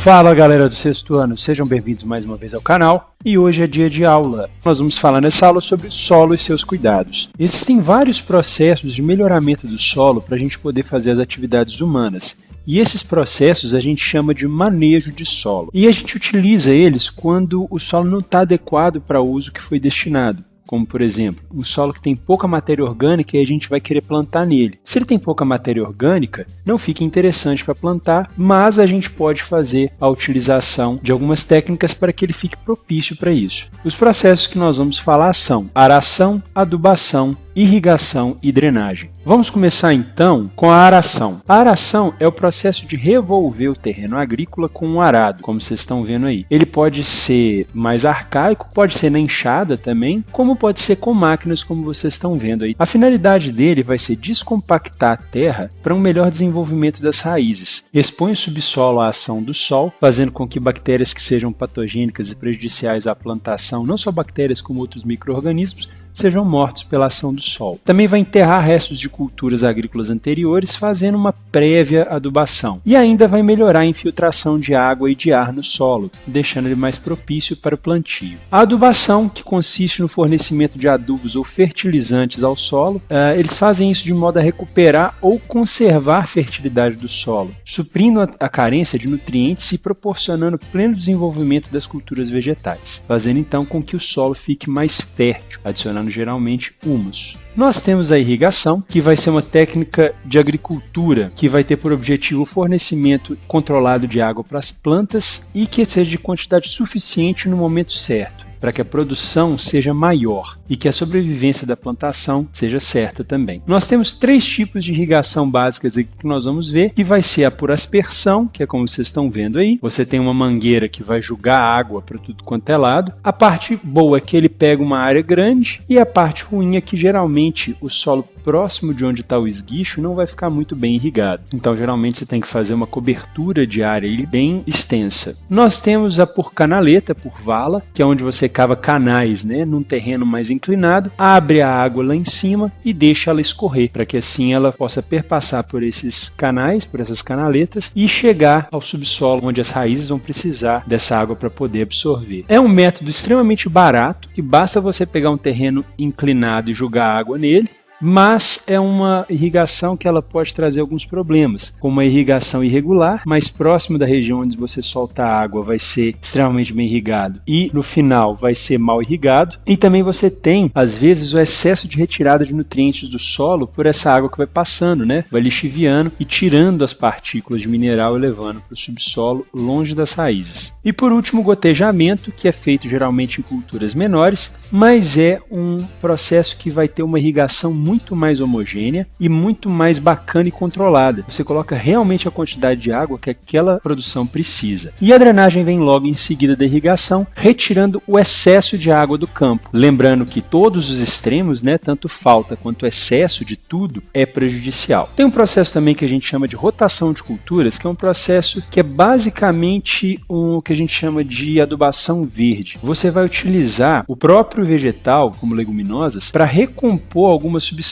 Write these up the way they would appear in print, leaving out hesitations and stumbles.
Fala galera do sexto ano, sejam bem-vindos mais uma vez ao canal e hoje é dia de aula. Nós vamos falar nessa aula sobre solo e seus cuidados. Existem vários processos de melhoramento do solo para a gente poder fazer as atividades humanas. E esses processos a gente chama de manejo de solo. E a gente utiliza eles quando o solo não está adequado para o uso que foi destinado. Como, por exemplo, um solo que tem pouca matéria orgânica e a gente vai querer plantar nele. Se ele tem pouca matéria orgânica, não fica interessante para plantar, mas a gente pode fazer a utilização de algumas técnicas para que ele fique propício para isso. Os processos que nós vamos falar são aração, adubação, irrigação e drenagem. Vamos começar então com a aração. A aração é o processo de revolver o terreno agrícola com um arado, como vocês estão vendo aí. Ele pode ser mais arcaico, pode ser na enxada também, como pode ser com máquinas, como vocês estão vendo aí. A finalidade dele vai ser descompactar a terra para um melhor desenvolvimento das raízes. Expõe o subsolo à ação do sol, fazendo com que bactérias que sejam patogênicas e prejudiciais à plantação, não só bactérias como outros micro-organismos, sejam mortos pela ação do sol. Também vai enterrar restos de culturas agrícolas anteriores, fazendo uma prévia adubação. E ainda vai melhorar a infiltração de água e de ar no solo, deixando ele mais propício para o plantio. A adubação, que consiste no fornecimento de adubos ou fertilizantes ao solo, eles fazem isso de modo a recuperar ou conservar a fertilidade do solo, suprindo a carência de nutrientes e proporcionando pleno desenvolvimento das culturas vegetais, fazendo então com que o solo fique mais fértil, adicionando geralmente humus. Nós temos a irrigação, que vai ser uma técnica de agricultura que vai ter por objetivo o fornecimento controlado de água para as plantas e que seja de quantidade suficiente no momento certo, para que a produção seja maior e que a sobrevivência da plantação seja certa também. Nós temos 3 tipos de irrigação básicas aqui que nós vamos ver, que vai ser a por aspersão, que é como vocês estão vendo aí. Você tem uma mangueira que vai jogar água para tudo quanto é lado. A parte boa é que ele pega uma área grande e a parte ruim é que geralmente o solo próximo de onde está o esguicho não vai ficar muito bem irrigado. Então, geralmente, você tem que fazer uma cobertura de área bem extensa. Nós temos a por canaleta, por vala, que é onde você cava canais, num terreno mais inclinado, abre a água lá em cima e deixa ela escorrer, para que assim ela possa perpassar por esses canais, por essas canaletas e chegar ao subsolo, onde as raízes vão precisar dessa água para poder absorver. É um método extremamente barato, que basta você pegar um terreno inclinado e jogar água nele, mas é uma irrigação que ela pode trazer alguns problemas, como uma irrigação irregular, mais próximo da região onde você solta a água vai ser extremamente bem irrigado e no final vai ser mal irrigado, e também você tem, às vezes, o excesso de retirada de nutrientes do solo por essa água que vai passando, vai lixiviando e tirando as partículas de mineral e levando para o subsolo longe das raízes. E por último, o gotejamento, que é feito geralmente em culturas menores, mas é um processo que vai ter uma irrigação muito mais homogênea e muito mais bacana e controlada. Você coloca realmente a quantidade de água que aquela produção precisa. E a drenagem vem logo em seguida da irrigação, retirando o excesso de água do campo. Lembrando que todos os extremos, tanto falta quanto excesso de tudo, é prejudicial. Tem um processo também que a gente chama de rotação de culturas, que é um processo que é basicamente o que a gente chama de adubação verde. Você vai utilizar o próprio vegetal, como leguminosas, para recompor algumas substâncias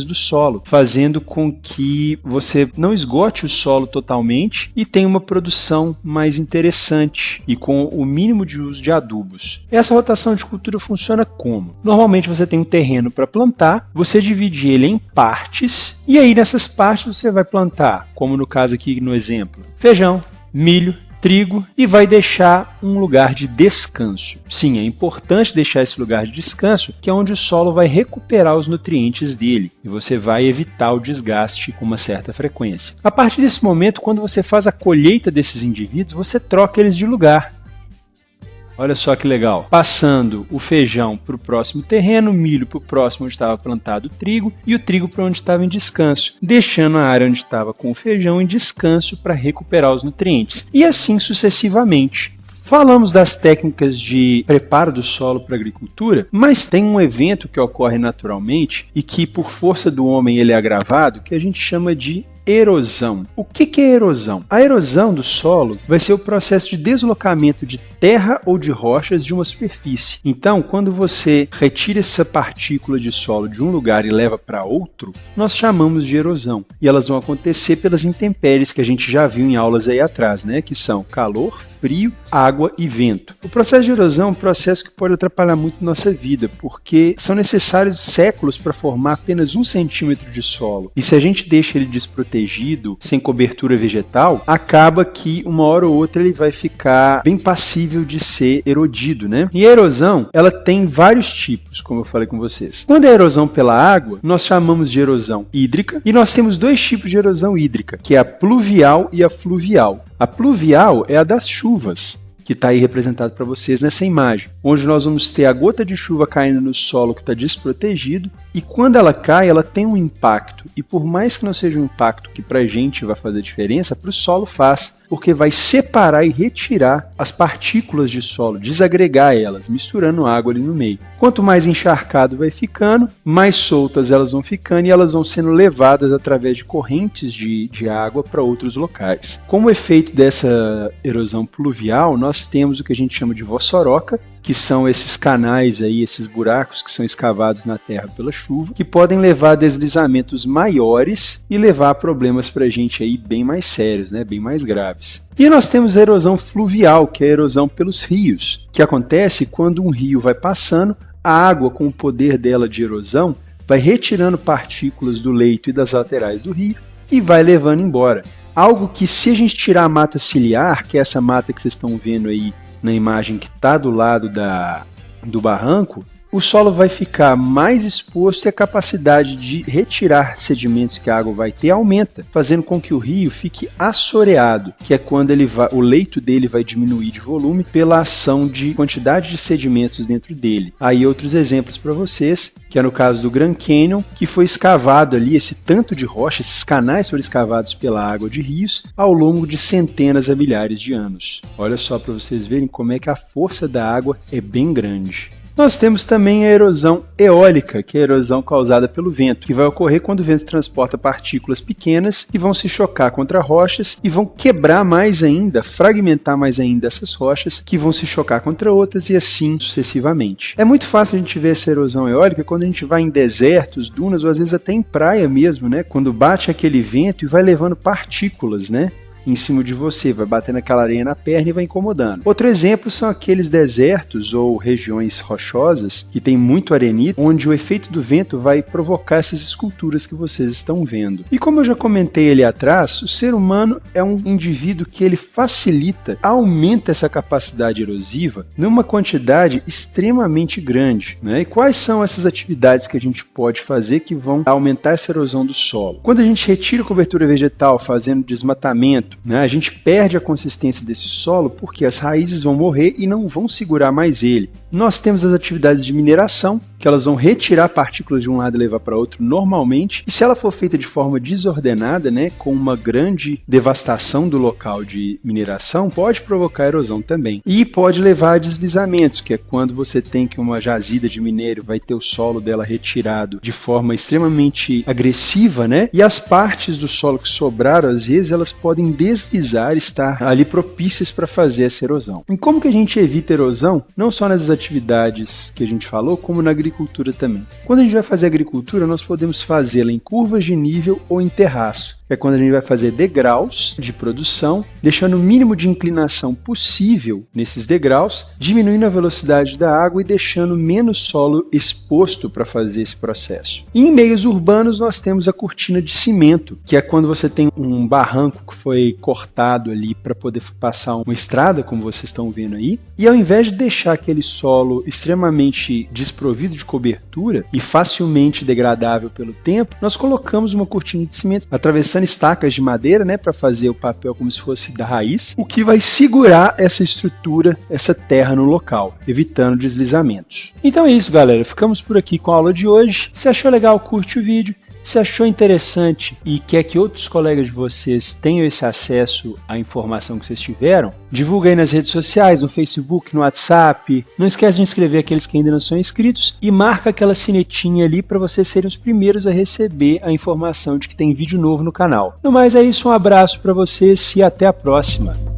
do solo, fazendo com que você não esgote o solo totalmente e tenha uma produção mais interessante e com o mínimo de uso de adubos. Essa rotação de cultura funciona como? Normalmente você tem um terreno para plantar, você divide ele em partes e aí nessas partes você vai plantar, como no caso aqui no exemplo, feijão, milho, trigo e vai deixar um lugar de descanso. Sim, é importante deixar esse lugar de descanso, que é onde o solo vai recuperar os nutrientes dele e você vai evitar o desgaste com uma certa frequência. A partir desse momento, quando você faz a colheita desses indivíduos, você troca eles de lugar. Olha só que legal, passando o feijão para o próximo terreno, o milho para o próximo onde estava plantado o trigo e o trigo para onde estava em descanso, deixando a área onde estava com o feijão em descanso para recuperar os nutrientes, e assim sucessivamente. Falamos das técnicas de preparo do solo para a agricultura, mas tem um evento que ocorre naturalmente e que por força do homem ele é agravado, que a gente chama de erosão. O que é erosão? A erosão do solo vai ser o processo de deslocamento de terra ou de rochas de uma superfície. Então, quando você retira essa partícula de solo de um lugar e leva para outro, nós chamamos de erosão. E elas vão acontecer pelas intempéries que a gente já viu em aulas aí atrás, né? Que são calor, frio, água e vento. O processo de erosão é um processo que pode atrapalhar muito nossa vida, porque são necessários séculos para formar apenas 1 centímetro de solo. E se a gente deixa ele desprotegido, sem cobertura vegetal, acaba que uma hora ou outra ele vai ficar bem passível de ser erodido, né? E a erosão, ela tem vários tipos, como eu falei com vocês. Quando é erosão pela água, nós chamamos de erosão hídrica, e nós temos 2 tipos de erosão hídrica, que é a pluvial e a fluvial. A pluvial é a das chuvas, que está aí representado para vocês nessa imagem, onde nós vamos ter a gota de chuva caindo no solo que está desprotegido, e quando ela cai, ela tem um impacto, e por mais que não seja um impacto que para a gente vai fazer diferença, para o solo faz, porque vai separar e retirar as partículas de solo, desagregar elas, misturando água ali no meio. Quanto mais encharcado vai ficando, mais soltas elas vão ficando e elas vão sendo levadas através de correntes de água para outros locais. Como efeito dessa erosão pluvial, nós temos o que a gente chama de vossoroca, que são esses canais aí, esses buracos que são escavados na terra pela chuva, que podem levar a deslizamentos maiores e levar a problemas para a gente aí bem mais sérios, né, bem mais graves. E nós temos a erosão fluvial, que é a erosão pelos rios, que acontece quando um rio vai passando, a água com o poder dela de erosão vai retirando partículas do leito e das laterais do rio e vai levando embora. Algo que, se a gente tirar a mata ciliar, que é essa mata que vocês estão vendo aí na imagem que está do lado do barranco, o solo vai ficar mais exposto e a capacidade de retirar sedimentos que a água vai ter aumenta, fazendo com que o rio fique assoreado, que é quando o leito dele vai diminuir de volume pela ação de quantidade de sedimentos dentro dele. Aí outros exemplos para vocês, que é no caso do Grand Canyon, que foi escavado ali, esse tanto de rocha, esses canais foram escavados pela água de rios ao longo de centenas a milhares de anos. Olha só para vocês verem como é que a força da água é bem grande. Nós temos também a erosão eólica, que é a erosão causada pelo vento, que vai ocorrer quando o vento transporta partículas pequenas e vão se chocar contra rochas e vão quebrar mais ainda, fragmentar mais ainda essas rochas, que vão se chocar contra outras e assim sucessivamente. É muito fácil a gente ver essa erosão eólica quando a gente vai em desertos, dunas ou às vezes até em praia mesmo, né? Quando bate aquele vento e vai levando partículas, né, em cima de você, vai batendo aquela areia na perna e vai incomodando. Outro exemplo são aqueles desertos ou regiões rochosas que tem muito arenito, onde o efeito do vento vai provocar essas esculturas que vocês estão vendo. E como eu já comentei ali atrás, o ser humano é um indivíduo que ele facilita, aumenta essa capacidade erosiva numa quantidade extremamente grande, né? E quais são essas atividades que a gente pode fazer que vão aumentar essa erosão do solo? Quando a gente retira a cobertura vegetal fazendo desmatamento, né, a gente perde a consistência desse solo porque as raízes vão morrer e não vão segurar mais ele. Nós temos as atividades de mineração, que elas vão retirar partículas de um lado e levar para outro normalmente, e se ela for feita de forma desordenada, né, com uma grande devastação do local de mineração, pode provocar erosão também. E pode levar a deslizamentos, que é quando você tem que uma jazida de minério vai ter o solo dela retirado de forma extremamente agressiva, né, e as partes do solo que sobraram, às vezes, elas podem deslizar e estar ali propícias para fazer essa erosão. E como que a gente evita erosão? Não só nas atividades que a gente falou, como na agricultura também. Quando a gente vai fazer agricultura, nós podemos fazê-la em curvas de nível ou em terraço. É quando a gente vai fazer degraus de produção, deixando o mínimo de inclinação possível nesses degraus, diminuindo a velocidade da água e deixando menos solo exposto para fazer esse processo. E em meios urbanos nós temos a cortina de cimento, que é quando você tem um barranco que foi cortado ali para poder passar uma estrada, como vocês estão vendo aí, e ao invés de deixar aquele solo extremamente desprovido de cobertura e facilmente degradável pelo tempo, nós colocamos uma cortina de cimento atravessando estacas de madeira, né, para fazer o papel como se fosse da raiz, o que vai segurar essa estrutura, essa terra no local, evitando deslizamentos. Então é isso, galera. Ficamos por aqui com a aula de hoje. Se achou legal, curte o vídeo. Se achou interessante e quer que outros colegas de vocês tenham esse acesso à informação que vocês tiveram, divulga aí nas redes sociais, no Facebook, no WhatsApp. Não esquece de inscrever aqueles que ainda não são inscritos e marca aquela sinetinha ali para vocês serem os primeiros a receber a informação de que tem vídeo novo no canal. No mais é isso, um abraço para vocês e até a próxima!